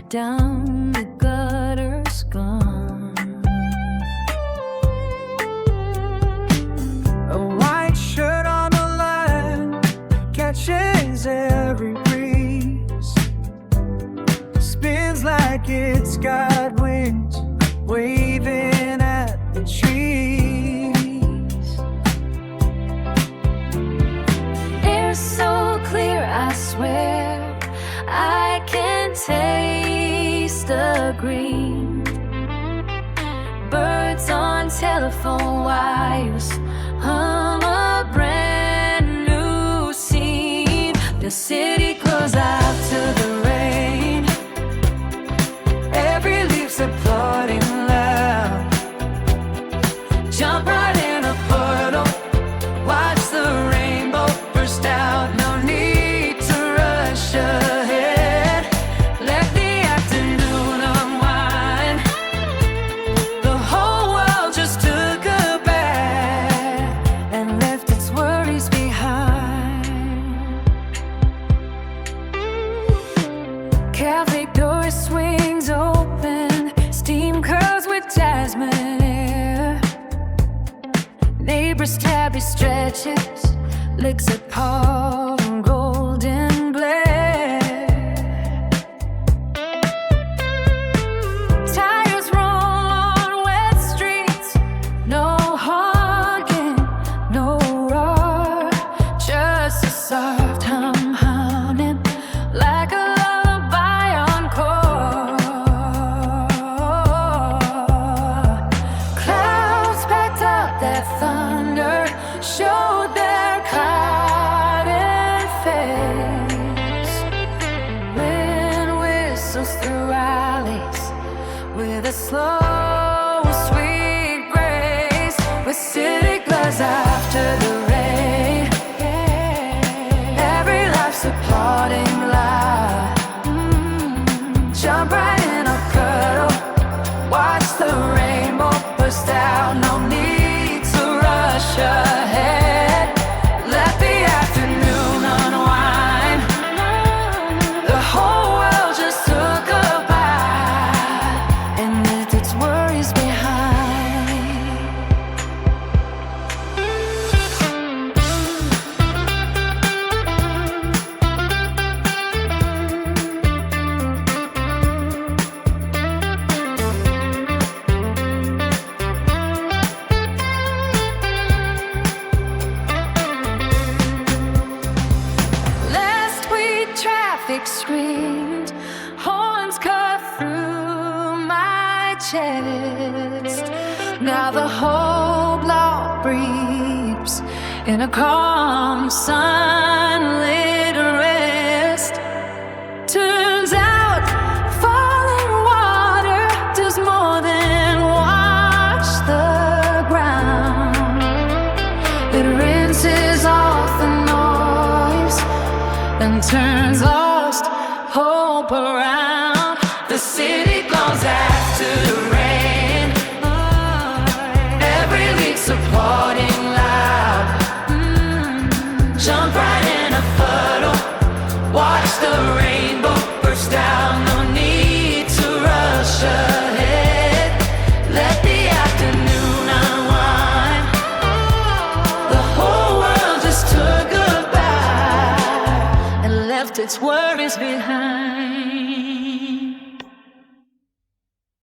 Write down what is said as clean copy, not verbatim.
down the gutter's gone. A white shirt on the line catches every breeze, spins like it's got wings, waving at the trees. Air's so clear, I swear I can taste the green. Birds on telephone wires hum a brand new scene. The city close out to the rain. Every leaf's applauding loud. Jump right in a puddle, watch the rainbow burst out. No need to rush ahead, let the afternoon unwind. The whole world just took a bath and left its worries behind. Cafe door swings open, steam curls with jasmine air. Neighbors' tabby stretches, licks at paw and golden glare. Tires roll on wet streets, no honking, no roar, just a soft hum humming like a lullaby encore. Clouds packed up that thunder, showed their cotton face. Wind whistles through alleys with a slow, sweet grace. With city gloves after the rain, every life's applauding loud. Jump right in a puddle, watch the rainbow burst out. No need to rush ahead, let the afternoon unwind. The whole world just took a bite and left its worries behind. Last week traffic screamed, horns cut through my chest. Now the whole block breathes in a calm, sunlit rest. Turns out falling water does more than wash the ground. It rinses off the noise and turns lost hope around. The city goes after the rain, every leaf's applauding loud. Jump right in a puddle, watch the rainbow burst out. No need to rush ahead, let the afternoon unwind. The whole world just took a bite and left its worries behind.